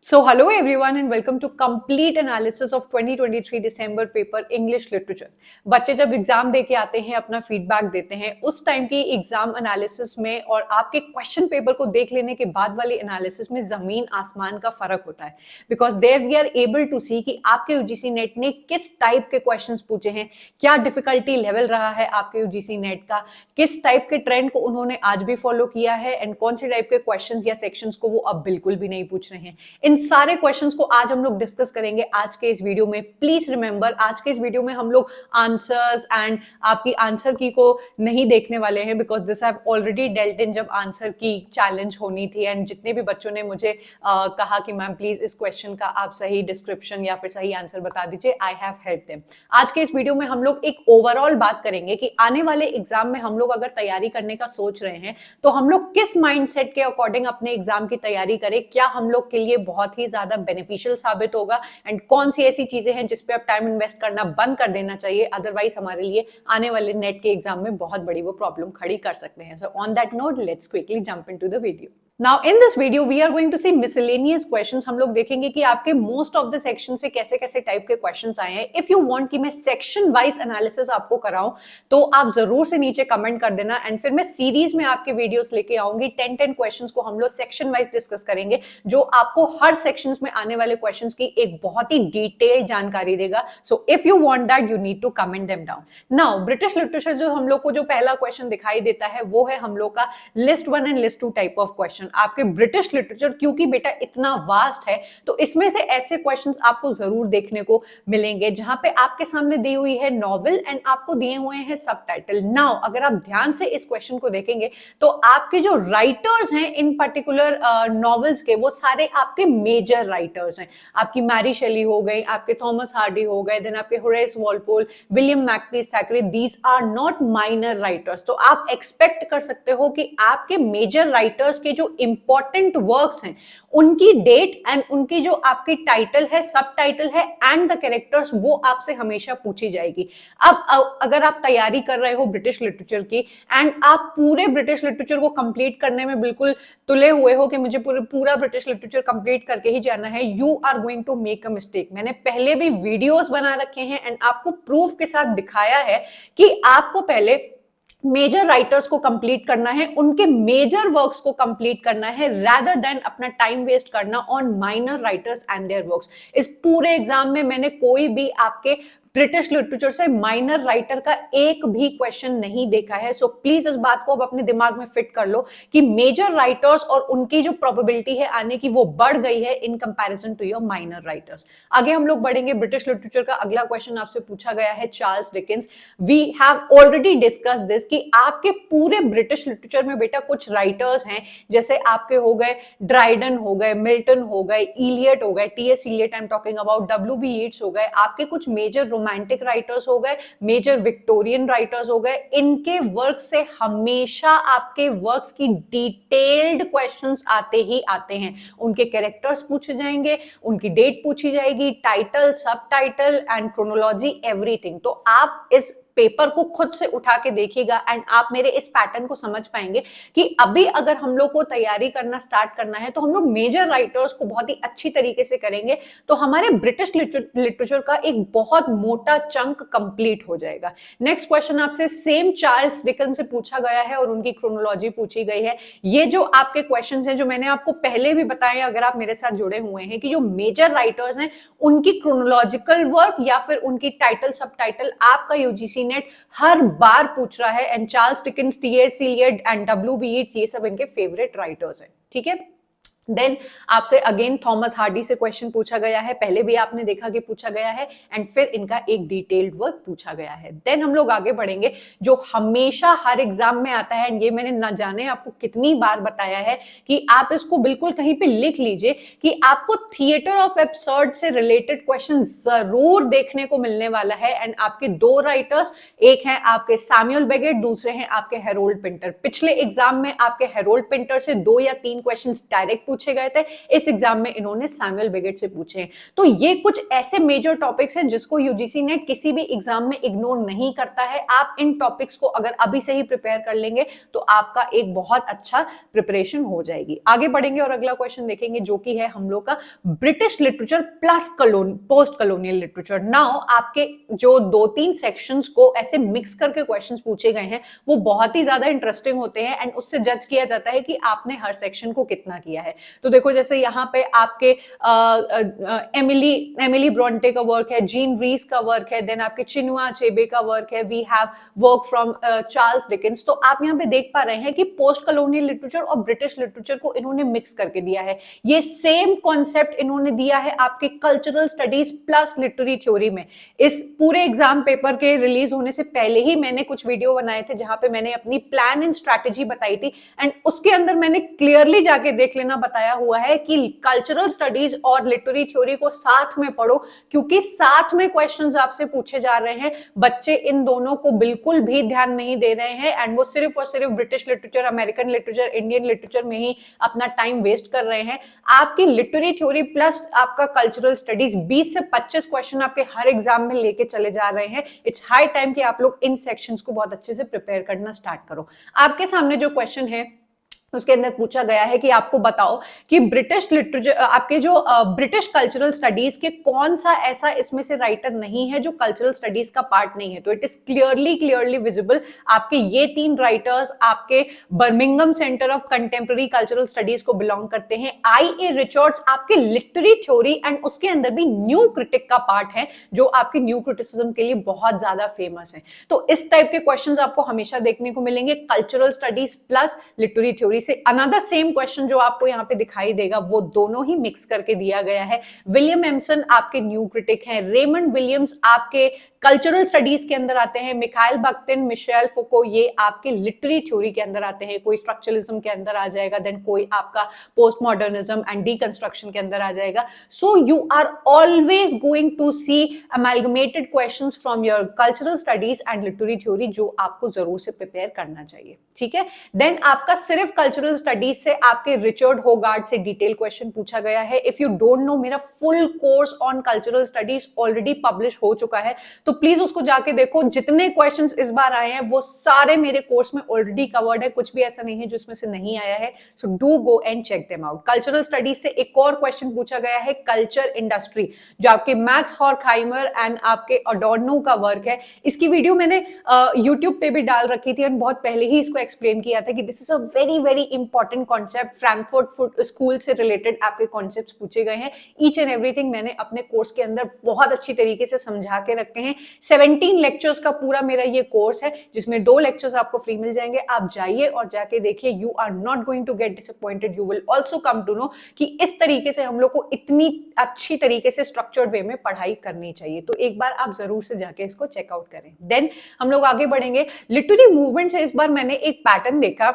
So hello everyone and welcome to complete analysis of 2023 December paper English Literature। बच्चे जब exam दे के आते हैं, अपना फीडबैक देते हैं, उस टाइम की एग्जाम एनालिसिस में और आपके क्वेश्चन पेपर को देख लेने के बाद वाले एनालिसिस में जमीन आसमान का फर्क होता है। Because there we are able to see कि आपके यूजीसी नेट ने किस टाइप के क्वेश्चंस पूछे हैं, क्या डिफिकल्टी लेवल रहा है आपके यूजीसी नेट का, किस टाइप के ट्रेंड को उन्होंने आज भी फॉलो किया है एंड कौन से टाइप के क्वेश्चंस या सेक्शंस को वो अब बिल्कुल भी नहीं पूछ रहे हैं। इन सारे क्वेश्चंस को आज हम लोग डिस्कस करेंगे आज के इस वीडियो में। प्लीज रिमेंबर, आज के इस वीडियो में हम लोग आंसर्स एंड आपकी आंसर की को नहीं देखने वाले हैं, because this have already dealt in जब आंसर की चैलेंज होनी थी एंड जितने भी बच्चों ने मुझे कहा कि मैम प्लीज इस क्वेश्चन का आप सही डिस्क्रिप्शन या फिर सही आंसर बता दीजिए, आई हैव हेल्प देम। आज के इस वीडियो में हम लोग एक ओवरऑल बात करेंगे कि आने वाले एग्जाम में हम लोग अगर तैयारी करने का सोच रहे हैं तो हम लोग किस माइंडसेट के अकॉर्डिंग अपने एग्जाम की तैयारी करें, क्या हम लोग के लिए बहुत ही ज्यादा बेनिफिशियल साबित होगा एंड कौन सी ऐसी चीजें हैं जिस पे आप टाइम इन्वेस्ट करना बंद कर देना चाहिए, अदरवाइज हमारे लिए आने वाले नेट के एग्जाम में बहुत बड़ी वो प्रॉब्लम खड़ी कर सकते हैं। So on that note let's quickly jump into the video. Now in this video we are going to see miscellaneous questions। हम लोग देखेंगे कि आपके most of the section से कैसे कैसे टाइप के questions आए हैं। If you want कि मैं section wise analysis आपको कराऊं तो आप जरूर से नीचे कमेंट कर देना एंड फिर मैं सीरीज में आपके वीडियोस लेके आऊंगी। 10 क्वेश्चंस को हम लोग सेक्शन वाइज डिस्कस करेंगे जो आपको हर सेक्शंस में आने वाले क्वेश्चंस की एक बहुत ही डिटेल्ड जानकारी देगा। So if you want that you need to comment them down. Now British literature जो हम लोग को जो पहला क्वेश्चन दिखाई देता है वो है हम लोग का list 1 and list 2 type of question. आपके ब्रिटिश लिटरेचर क्योंकि बेटा इतना वास्ट है तो इसमें से ऐसे क्वेश्चंस आपको जरूर देखने को मिलेंगे जहां पे आपके सामने दी हुई है नॉवेल एंड आपको दिए हुए हैं सबटाइटल। नाउ अगर आप ध्यान से इस क्वेश्चन को देखेंगे तो आपके जो राइटर्स हैं इन पर्टिकुलर नॉवेल्स के वो सारे आपके मेजर राइटर्स हैं। आपकी मैरी शेली हो गई, आपके थॉमस हार्डी हो गए, देन आपके Horace Walpole, William Makepeace Thackeray, these are not minor writers. तो आप एक्सपेक्ट कर सकते हो कि आपके मेजर राइटर्स के जो इंपॉर्टेंट वर्क्स हैं उनकी डेट एंड उनकी जो आपकी टाइटल है, सब टाइटल है एंड द कैरेक्टर्स वो आपसे हमेशा पूछी जाएगी। अब अगर आप तैयारी कर रहे हो ब्रिटिश लिटरेचर की एंड आप पूरे ब्रिटिश लिटरेचर को कंप्लीट करने में बिल्कुल तुले हुए हो कि मुझे पूरा ब्रिटिश लिटरेचर कंप्लीट करके ही जाना है, you are going to make a mistake. मैंने पहले भी वीडियोस बना रखे हैं एंड आपको प्रूफ के साथ दिखाया है कि आपको पहले मेजर राइटर्स को कंप्लीट करना है, उनके मेजर वर्क्स को कंप्लीट करना है rather देन अपना टाइम वेस्ट करना on minor writers and there works. इस पूरे एग्जाम में मैंने कोई भी आपके ब्रिटिश लिटरेचर से माइनर राइटर का एक भी क्वेश्चन नहीं देखा है। सो प्लीज इस बात को अब अपने दिमाग में फिट कर लो कि मेजर राइटर्स और उनकी जो प्रोबेबिलिटी है आने की वो बढ़ गई है in comparison to your minor writers. आगे हम लोग बढ़ेंगे। ब्रिटिश लिटरेचर का अगला क्वेश्चन आपसे पूछा गया है Charles Dickens. We have already discuss this कि आपके पूरे ब्रिटिश लिटरेचर में बेटा कुछ राइटर्स हैं, जैसे आपके हो गए ड्राइडन हो गए, मिल्टन हो गए, इलियट हो गए, T S. Eliot I am talking about, W.B. Yeats हो गए, आपके कुछ मेजर रोमांटिक राइटर्स हो गए, मेजर विक्टोरियन राइटर्स हो गए। इनके वर्क से हमेशा आपके वर्क्स की डिटेल्ड क्वेश्चंस आते ही आते हैं। उनके कैरेक्टर्स पूछे जाएंगे, उनकी डेट पूछी जाएगी, टाइटल, सब टाइटल एंड क्रोनोलॉजी, एवरीथिंग। तो आप इस पेपर को खुद से उठा के देखिएगा एंड आप मेरे इस पैटर्न को समझ पाएंगे कि अभी अगर हम लोग को तैयारी करना स्टार्ट करना है तो हम लोग मेजर राइटर्स को बहुत ही अच्छी तरीके से करेंगे तो हमारे ब्रिटिश लिटरेचर का एक बहुत मोटा चंक कंप्लीट हो जाएगा। नेक्स्ट क्वेश्चन आपसे सेम चार्ल्स डिकेंस से पूछा गया है और उनकी क्रोनोलॉजी पूछी गई है। ये जो आपके क्वेश्चन हैं जो मैंने आपको पहले भी बताए अगर आप मेरे साथ जुड़े हुए हैं कि जो मेजर राइटर्स हैं उनकी क्रोनोलॉजिकल वर्क या फिर उनकी टाइटल सब टाइटल आपका यूजीसी नेट हर बार पूछ रहा है and Charles Dickens, T S. Eliot and W.B. Yeats ये सब इनके फेवरेट राइटर्स हैं। ठीक है। देन आपसे अगेन थॉमस हार्डी से क्वेश्चन पूछा गया है, पहले भी आपने देखा कि पूछा गया है एंड फिर इनका एक डिटेल्ड वर्क पूछा गया है। देन हम लोग आगे बढ़ेंगे जो हमेशा हर एग्जाम में आता है एंड ये मैंने ना जाने आपको कितनी बार बताया है कि आप इसको बिल्कुल कहीं पे लिख लीजिए कि आपको थिएटर ऑफ एब्सर्ड से रिलेटेड क्वेश्चन जरूर देखने को मिलने वाला है एंड आपके दो राइटर्स, एक है आपके सैमुअल बेकेट, दूसरे हैं आपके हेरोल्ड पिंटर। पिछले एग्जाम में आपके हेरोल्ड पिंटर से 2 या 3 क्वेश्चन डायरेक्ट पूछे गए थे, इस एग्जाम में इन्होंने सैमुअल बेकेट से पूछे हैं। तो ये कुछ ऐसे मेजर टॉपिक्स हैं जिसको यूजीसी नेट किसी भी एग्जाम में इग्नोर नहीं करता है। आप इन टॉपिक्स को अगर अभी से ही प्रिपेयर कर लेंगे तो आपका एक बहुत अच्छा प्रिपरेशन हो जाएगी। आगे बढ़ेंगे और अगला क्वेश्चन देखेंगे जो कि है हम लोग का British literature plus post colonial literature. Now आपके जो 2-3 सेक्शंस को ऐसे मिक्स करके क्वेश्चंस पूछे गए हैं वो बहुत ही ज्यादा इंटरेस्टिंग होते हैं एंड उससे जज किया जाता है कि आपने हर सेक्शन को कितना किया है। तो देखो जैसे यहाँ पे आपके एमिली ब्रॉन्टे का वर्क है, जीन रीस का वर्क है, देन आपके चिनुआ अचेबे का वर्क है, we have work from Charles Dickens. तो आप यहाँ पे देख पा रहे हैं कि पोस्ट कॉलोनियल लिटरेचर और ब्रिटिश लिटरेचर को इन्होंने मिक्स करके दिया है। ये सेम कॉन्सेप्ट इन्होंने दिया है आपके cultural studies plus literary theory में। इस पूरे एग्जाम पेपर के रिलीज होने से पहले ही मैंने कुछ वीडियो बनाए थे जहां पे मैंने अपनी प्लान एंड स्ट्रैटेजी बताई थी एंड उसके अंदर मैंने क्लियरली जाके देख लेना बताया हुआ है कि कल्चरल स्टडीज और लिटरेरी थ्योरी को साथ में पढ़ो, क्योंकि साथ में क्वेश्चंस आपसे पूछे जा रहे हैं। बच्चे इन दोनों को बिल्कुल भी ध्यान नहीं दे रहे हैं एंड वो सिर्फ और सिर्फ British literature, American literature, Indian literature में ही अपना टाइम वेस्ट कर रहे हैं। आपकी लिटरेरी थ्योरी प्लस आपका कल्चरल स्टडीज 20 से 25 क्वेश्चन आपके हर एग्जाम में लेके चले जा रहे हैं। इट्स हाई टाइम कि आप लोग इन सेक्शंस को बहुत अच्छे से प्रिपेयर करना स्टार्ट करो। आपके सामने जो क्वेश्चन है उसके अंदर पूछा गया है कि आपको बताओ कि ब्रिटिश लिटरेचर, आपके जो ब्रिटिश कल्चरल स्टडीज के कौन सा ऐसा इसमें से राइटर नहीं है जो कल्चरल स्टडीज का पार्ट नहीं है। तो इट इज क्लियरली विजिबल आपके ये 3 राइटर्स आपके Birmingham centre of contemporary cultural studies को बिलोंग करते हैं। आई.ए. रिचर्ड्स आपके लिटरेरी थ्योरी एंड उसके अंदर भी न्यू क्रिटिक का पार्ट है जो आपके न्यू क्रिटिसिज्म के लिए बहुत ज्यादा फेमस है। तो इस टाइप के क्वेश्चंस आपको हमेशा देखने को मिलेंगे, cultural studies plus literary theory से। अनदर सेम क्वेश्चन जो आपको यहाँ पे दिखाई देगा वो दोनों ही मिक्स करके दिया गया है। विलियम एम्सन आपके न्यू क्रिटिक हैं, रेमंड विलियम्स आपके कल्चरल स्टडीज के अंदर आते हैं, मिखाइल बख्तिन, मिशेल फुको ये आपके लिटरेरी थ्योरी के अंदर आते हैं। कोई स्ट्रक्चरलिज्म के अंदर आ जाएगा, देन कोई आपका पोस्ट मॉडर्निज्म एंड डीकंस्ट्रक्शन के अंदर आ जाएगा। So you are always going to see amalgamated questions from your cultural studies and literary theory जो आपको जरूर से प्रिपेयर करना चाहिए। ठीक है, देन आपका सिर्फ कल्चरल स्टडीज से आपके रिचर्ड होगार्ड से डिटेल क्वेश्चन पूछा गया है। इफ यू डोंट नो, मेरा full course on cultural studies already publish हो चुका है, तो प्लीज उसको जाके देखो। जितने क्वेश्चंस इस बार आए हैं वो सारे मेरे कोर्स में ऑलरेडी कवर्ड है, कुछ भी ऐसा नहीं है जो इसमें से नहीं आया है। So do go and check them out. Cultural studies से एक और क्वेश्चन पूछा गया है कल्चर इंडस्ट्री, जो आपके मैक्स हॉर्खहाइमर एंड आपके अडोर्नो का वर्क है। इसकी वीडियो मैंने यूट्यूब पे भी डाल रखी थी और बहुत पहले ही इसको एक्सप्लेन किया था कि this is a very important concept. Frankfurt school से रिलेटेड आपके कॉन्सेप्ट्स पूछे गए हैं। ईच एंड एवरीथिंग मैंने अपने कोर्स के अंदर बहुत अच्छी तरीके से समझा के रखे हैं। 17 लेक्चर्स का पूरा मेरा ये कोर्स है जिसमें 2 लेक्चर्स आपको फ्री मिल जाएंगे। आप जाइए और जाके देखिए, you are not going to get disappointed, you will also come to know कि इस तरीके से हम लोग को इतनी अच्छी तरीके से स्ट्रक्चर्ड वे में पढ़ाई करनी चाहिए। तो एक बार आप जरूर से जाके इसको चेकआउट करें। देन हम लोग आगे बढ़ेंगे। लिटरेरी मूवमेंट से इस बार मैंने एक पैटर्न देखा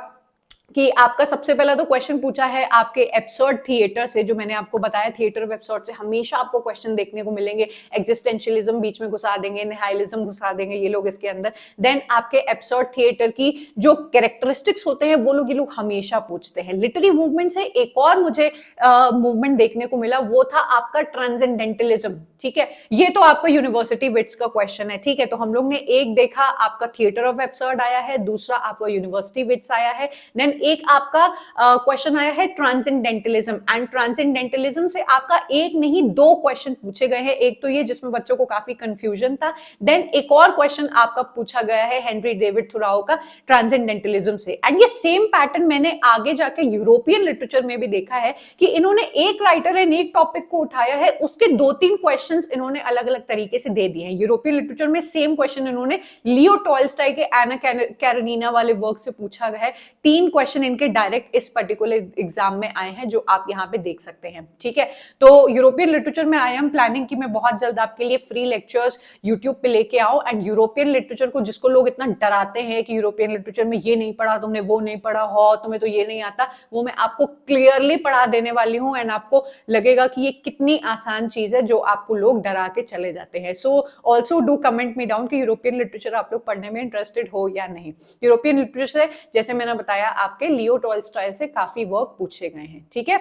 कि आपका सबसे पहला तो क्वेश्चन पूछा है आपके एब्सर्ड थिएटर से, जो मैंने आपको बताया थिएटर ऑफ एब्सर्ड से हमेशा आपको क्वेश्चन देखने को मिलेंगे। एग्जिस्टेंशियलिज्म बीच में घुसा देंगे, निहाइलिज्म घुसा देंगे ये लोग इसके अंदर। देन आपके एब्सर्ड थिएटर की जो कैरेक्टरिस्टिक्स होते हैं वो लोग हमेशा पूछते हैं। लिटरेरी मूवमेंट से एक और मुझे मूवमेंट देखने को मिला, वो था आपका ट्रांसेंडेंटलिज्म। ठीक है, ये तो आपका यूनिवर्सिटी विट्स का क्वेश्चन है। ठीक है, तो हम लोग ने एक देखा आपका थिएटर ऑफ एब्सर्ड आया है, दूसरा आपका यूनिवर्सिटी विट्स आया है, देन एक आपका क्वेश्चन आया है ट्रांसेंडेंटलिज्म। एंड ट्रांसेंडेंटलिज्म से आपका एक नहीं 2 क्वेश्चन पूछे गए हैं। एक तो ये जिसमें बच्चों को काफी कंफ्यूजन था, देन एक और क्वेश्चन आपका पूछा गया है हेनरी डेविड थोराओ का ट्रांसेंडेंटलिज्म से। एंड ये सेम पैटर्न मैंने आगे जाके यूरोपियन लिटरेचर में भी देखा है कि इन्होंने एक राइटर एंड एक टॉपिक को उठाया है, उसके 2-3 क्वेश्चंस इन्होंने अलग अलग तरीके से दे दिए हैं। यूरोपियन लिटरेचर में सेम क्वेश्चन इन्होंने लियो टॉल्स्टॉय के एना कैरेनिना वाले वर्क से पूछा गया है। 3 क्वेश्चन इनके डायरेक्ट इस पर्टिकुलर एग्जाम में आए हैं जो आप यहाँ पे देख सकते हैं। ठीक है, तो यूरोपियन लिटरेचर में आई एम प्लानिंग कि मैं बहुत जल्द आपके लिए फ्री लेक्चर्स यूट्यूब पे लेके आऊं। एंड यूरोपियन लिटरेचर को जिसको लोग इतना डराते हैं कि यूरोपियन लिटरेचर में ये नहीं पढ़ा तुमने, वो नहीं पढ़ा हो, तुम्हें तो ये नहीं आता, वो मैं आपको क्लियरली पढ़ा देने वाली हूँ। एंड आपको लगेगा कि ये कितनी आसान चीज है जो आपको लोग डरा के चले जाते हैं। So also do comment me down कि यूरोपियन लिटरेचर आप लोग पढ़ने में इंटरेस्टेड हो या नहीं। यूरोपियन लिटरेचर से जैसे मैंने बताया आपके लियो टॉल्स्टॉय से काफी वर्क पूछे गए हैं। ठीक है,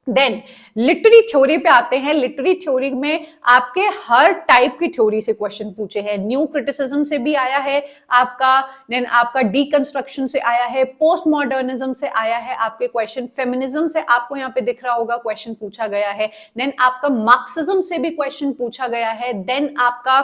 देन लिटरेरी थ्योरी पे आते हैं। लिटरेरी थ्योरी में आपके हर टाइप की थ्योरी से क्वेश्चन पूछे हैं। न्यू क्रिटिसिज्म से भी आया है आपका, देन आपका डीकंस्ट्रक्शन से आया है, पोस्ट मॉडर्निज्म से आया है आपके क्वेश्चन, फेमिनिज्म से आपको यहाँ पे दिख रहा होगा क्वेश्चन पूछा गया है, देन आपका मार्क्सिज्म से भी क्वेश्चन पूछा गया है, देन आपका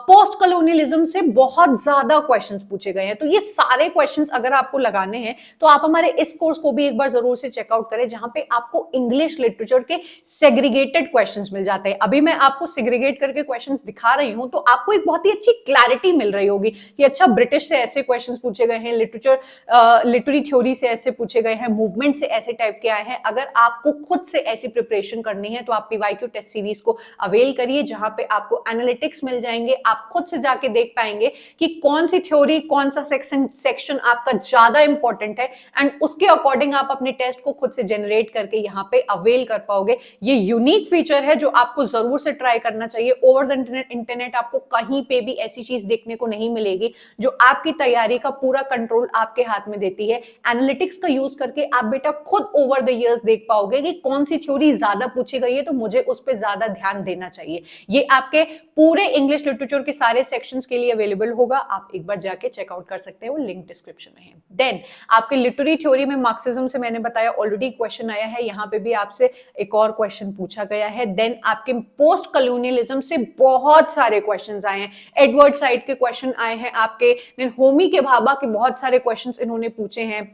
पोस्ट कॉलोनियलिज्म से बहुत ज्यादा क्वेश्चंस पूछे गए हैं। तो ये सारे क्वेश्चंस अगर आपको लगाने हैं तो आप हमारे इस कोर्स को भी एक बार जरूर से चेकआउट करें, जहां पे आपको इंग्लिश लिटरेचर के सेग्रीगेटेड क्वेश्चंस मिल जाते हैं। अभी मैं आपको सेग्रीगेट करके क्वेश्चंस दिखा रही हूं, तो आपको एक बहुत ही अच्छी क्लैरिटी मिल रही होगी कि अच्छा ब्रिटिश से ऐसे क्वेश्चंस पूछे गए हैं, लिटरेरी थ्योरी से ऐसे पूछे गए हैं, मूवमेंट से ऐसे टाइप के आए हैं। अगर आपको खुद से ऐसी प्रिपरेशन करनी है तो आप पीवाईक्यू टेस्ट सीरीज को अवेल करिए, जहां पे आपको एनालिटिक्स मिल जाएंगे। आप खुद से जाके देख पाएंगे कि कौन सी थ्योरी, कौन सा सेक्शन आपका ज्यादा इंपॉर्टेंट है, एंड उसके अकॉर्डिंग आप अपने टेस्ट को खुद से जनरेट करके यहाँ पे अवेल कर पाओगे। ये यूनिक फीचर है जो आपको जरूर से ट्राई करना चाहिए। ओवर द इंटरनेट आपको कहीं पे भी ऐसी चीज देखने को नहीं मिलेगी जो आपकी तैयारी का पूरा कंट्रोल आपके हाथ में देती है। एनालिटिक्स का यूज करके आप बेटा खुद ओवर द इयर्स देख पाओगे कि कौन सी थ्योरी ज्यादा पूछी गई है, तो मुझे उस पर ज्यादा ध्यान देना चाहिए। ये आपके पूरे इंग्लिश लिटरेचर के सारे सेक्शंस के लिए अवेलेबल होगा। आप एक बार जाके चेकआउट कर सकते हो, लिंक डिस्क्रिप्शन में है। देन आपके लिटरेरी थ्योरी में मार्क्सिज्म से मैंने बताया ऑलरेडी क्वेश्चन आया है, यहां पे भी आपसे एक और क्वेश्चन पूछा गया है। देन आपके पोस्ट कॉलोनियलिज्म से बहुत सारे क्वेश्चंस आए हैं, एडवर्ड साइड के क्वेश्चन आए हैं आपके, देन होमी के भाभा के बहुत सारे क्वेश्चंस इन्होंने पूछे हैं।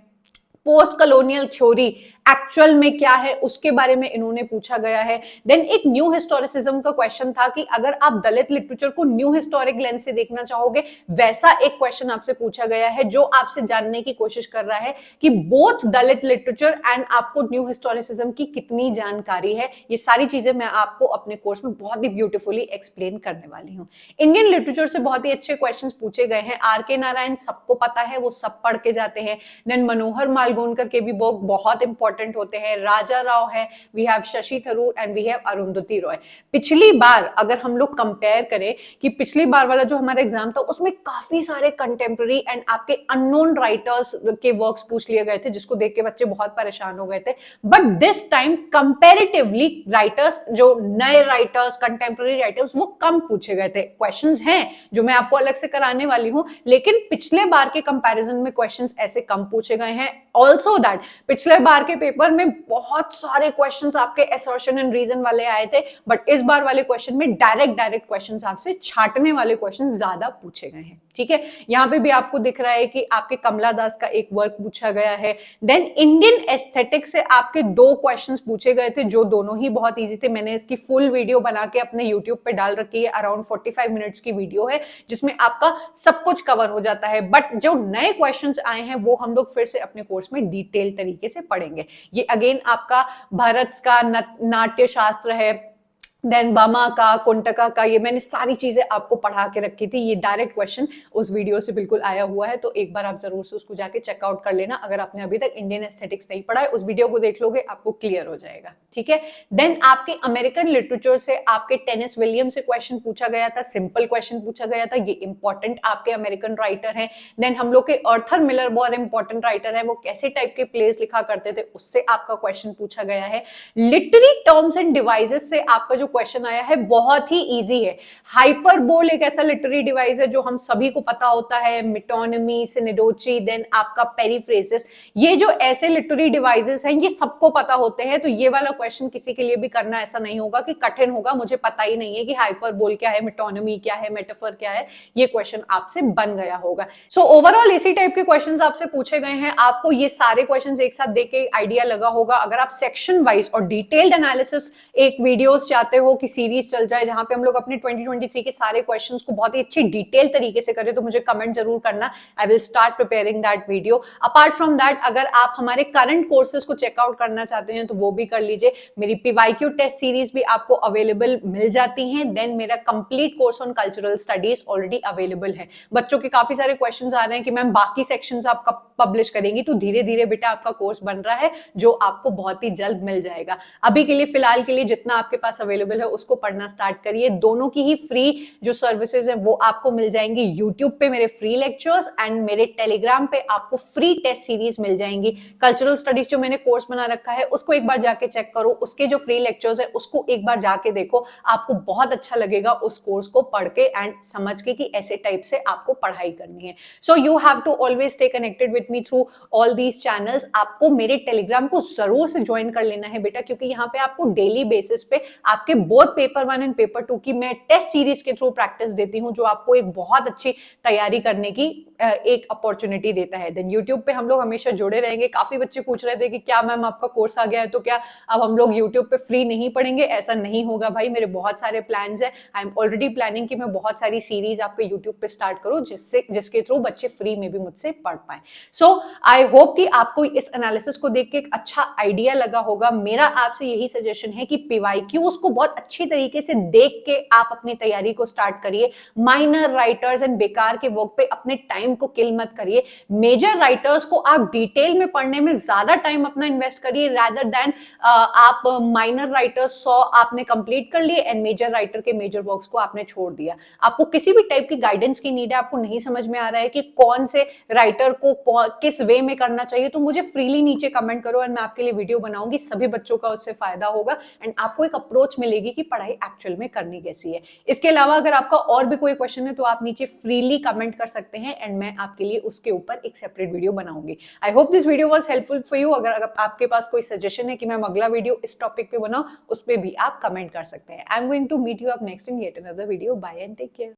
पोस्ट कॉलोनियल थ्योरी एक्चुअल में क्या है उसके बारे में इन्होंने पूछा गया है। देन एक न्यू हिस्टोरिसिज्म का क्वेश्चन था कि अगर आप दलित लिटरेचर को न्यू हिस्टोरिक लेंस से देखना चाहोगे, वैसा एक क्वेश्चन आपसे पूछा गया है जो आपसे जानने की कोशिश कर रहा है कि बोथ दलित लिटरेचर एंड आपको न्यू हिस्टोरिसिज्म की कितनी जानकारी है। ये सारी चीजें मैं आपको अपने कोर्स में बहुत ही ब्यूटीफुली एक्सप्लेन करने वाली हूँ। इंडियन लिटरेचर से बहुत ही अच्छे क्वेश्चन पूछे गए हैं। आर.के. नारायण सबको पता है, वो सब पढ़ के जाते हैं। देन मनोहर मालगोनकर के भी बुक बहुत इंपॉर्टेंट होते हैं। राजा राव है, we have Shashi Tharoor and we have Arundhati Roy. पिछली बार अगर हम लोग कंपेयर करें कि पिछली बार वाला जो हमारा एग्जाम था उसमें काफी सारे कंटेम्प्रेरी एंड आपके अननोन राइटर्स के वर्क्स पूछ लिए गए थे, जिसको देख के बच्चे बहुत परेशान हो गए थे। But this time comparatively writers, जो नए राइटर्स, कंटेम्प्रेरी राइटर्स, वो कम पूछे गए थे। क्वेश्चंस हैं जो मैं आपको अलग से कराने वाली हूं, लेकिन पिछले बार के कंपैरिजन में क्वेश्चंस ऐसे कम पूछे गए हैं। ऑल्सो दैट पिछले बार के पेपर में बहुत सारे क्वेश्चंस आपके असर्शन एंड रीजन वाले आए थे, बट इस बार वाले क्वेश्चन में डायरेक्ट क्वेश्चंस आपसे छाटने वाले क्वेश्चंस ज्यादा पूछे गए हैं। ठीक है, यहां पे भी आपको दिख रहा है कि आपके कमला दास का एक वर्क पूछा गया है। देन इंडियन एस्थेटिक्स से आपके 2 क्वेश्चंस पूछे गए थे, जो दोनों ही बहुत इजी थे। मैंने इसकी फुल वीडियो बना के अपने यूट्यूब पे डाल रखी है, अराउंड 45 मिनट्स की वीडियो है, जिसमें आपका सब कुछ कवर हो जाता है। बट जो नए क्वेश्चंस आए हैं वो हम लोग फिर से अपने कोर्स में डिटेल तरीके से पढ़ेंगे। ये अगेन आपका भारत का नाट्य शास्त्र है, देन बामा का, कुंटका का, ये मैंने सारी चीजें आपको पढ़ा के रखी थी। ये डायरेक्ट क्वेश्चन उस वीडियो से बिल्कुल आया हुआ है, तो एक बार आप जरूर से उसको जाके चेकआउट कर लेना। अगर आपने अभी तक इंडियन एस्थेटिक्स नहीं पढ़ा है, उस वीडियो को देख लोगे, आपको क्लियर हो जाएगा। ठीक है, देन आपके अमेरिकन लिटरेचर से आपके टेनिस विलियम से क्वेश्चन पूछा गया था, सिंपल क्वेश्चन पूछा गया था, ये इंपॉर्टेंट आपके अमेरिकन राइटर है। देन हम लोग के आर्थर मिलर बहुत इंपॉर्टेंट राइटर है, वो कैसे टाइप के प्लेस लिखा करते थे, उससे आपका क्वेश्चन पूछा गया है। लिटरेरी टर्म्स एंड डिवाइसेस से आपका जो क्वेश्चन आया है बहुत ही इजी है। हाइपरबोल एक ऐसा लिटरेरी डिवाइस है जो हम सभी को पता होता है, मेटोनिमी, सिनेडोची, देन आपका पेरीफ्रेसिस, ये जो ऐसे लिटरेरी डिवाइसेस हैं ये सबको पता होते हैं। तो ये वाला क्वेश्चन किसी के लिए भी करना ऐसा नहीं होगा कि कठिन होगा, मुझे पता ही नहीं है कि हाइपरबोल क्या है, मेटोनिमी क्या है, मेटाफर क्या है, ये क्वेश्चन आपसे बन गया होगा। सो ओवरऑल इसी टाइप के क्वेश्चंस आपसे पूछे गए हैं। आपको ये सारे क्वेश्चंस एक साथ देख के आइडिया लगा होगा। अगर आप सेक्शन वाइज और डिटेल्ड एनालिसिस एक वीडियोस चाहते हो कि सीरीज चल जाए जहां पे हम लोग अपने 2023 के सारे क्वेश्चंस को बहुत ही अच्छी डिटेल तरीके से करें, तो मुझे कमेंट जरूर करना। I will start preparing that video. Apart from that, अगर आप हमारे करंट कोर्सेज को चेकआउट करना चाहते हैं तो वो भी कर लीजिए। मेरी पीवाईक्यू टेस्ट सीरीज भी आपको अवेलेबल मिल जाती है। देन मेरा complete course on cultural studies already available है। बच्चों के काफी सारे क्वेश्चंस आ रहे हैं कि मैम बाकी सेक्शंस आप कब पब्लिश करेंगी, तो धीरे धीरे बेटा आपका कोर्स बन रहा है जो आपको बहुत ही जल्द मिल जाएगा। अभी के लिए फिलहाल के लिए जितना आपके पास अवेलेबल अवेलेबल है उसको पढ़ना स्टार्ट करिए। दोनों की ही फ्री जो सर्विसेज है वो आपको मिल जाएंगी। यूट्यूब पे मेरे फ्री लेक्चर्स एंड मेरे टेलीग्राम पे आपको फ्री टेस्ट सीरीज मिल जाएंगी। कल्चरल स्टडीज जो मैंने कोर्स बना रखा है उसको एक बार जाके चेक करो, उसके जो फ्री लेक्चर्स है उसको एक बार जाके देखो, आपको बहुत अच्छा लगेगा उस कोर्स को पढ़ के एंड समझ के कि ऐसे टाइप से आपको पढ़ाई करनी है। So you have to always stay connected with me through all these channels. आपको मेरे टेलीग्राम को जरूर से ज्वाइन कर लेना है बेटा, क्योंकि यहाँ पे आपको डेली बेसिस पे आपके बोथ पेपर 1 एंड पेपर 2 की मैं टेस्ट सीरीज के थ्रू प्रैक्टिस देती हूँ, जो आपको एक बहुत अच्छी तैयारी करने की एक अपॉर्चुनिटी देता है। देन यूट्यूब पे हम लोग हमेशा जुड़े रहेंगे। काफी बच्चे पूछ रहे थे कि क्या मैम आपका कोर्स आ गया है तो क्या अब हम लोग यूट्यूब पे फ्री नहीं पढ़ेंगे? ऐसा नहीं होगा भाई, मेरे बहुत सारे प्लान्स हैं। आई एम ऑलरेडी प्लानिंग कि मैं बहुत सारी सीरीज आपके यूट्यूब पे स्टार्ट करूं जिसके थ्रू बच्चे फ्री में भी मुझसे पढ़ पाए। सो आई होप कि आपको इस एनालिसिस को देख के एक अच्छा आइडिया लगा होगा। मेरा आपसे यही सजेशन है कि पीवाईक्यूज को बहुत अच्छी तरीके से देख के आप अपनी तैयारी को स्टार्ट करिए। माइनर राइटर्स एंड बेकार के वर्क पे अपने टाइम को किल मत करिए। मेजर राइटर्स को आप डिटेल में पढ़ने में ज्यादा टाइम अपना इन्वेस्ट करिए रादर देन आप माइनर राइटर्स 100 आपने कंप्लीट कर लिए एंड मेजर राइटर के मेजर वर्क्स को आपने छोड़ दिया। आपको किसी भी टाइप की गाइडेंस की नीड है, आपको नहीं समझ में आ रहा है कि कौन से राइटर को किस वे में करना चाहिए, तो मुझे फ्रीली नीचे कमेंट करो एंड मैं आपके लिए वीडियो बनाऊंगी। सभी बच्चों का उससे फायदा होगा एंड आपको एक अप्रोच मिलेगी कि पढ़ाई एक्चुअल में करनी कैसी है। इसके अलावा अगर आपका और भी कोई क्वेश्चन है तो आप नीचे फ्रीली कमेंट कर सकते हैं एंड मैं आपके लिए उसके ऊपर एक सेपरेट वीडियो बनाऊंगी। I hope this video was helpful for you. अगर आपके पास कोई सजेशन है कि मैं अगला वीडियो इस टॉपिक पे बनाऊं, उस पे भी आप कमेंट कर सकते हैं। I am going to meet you up next in yet another video. Bye and take care.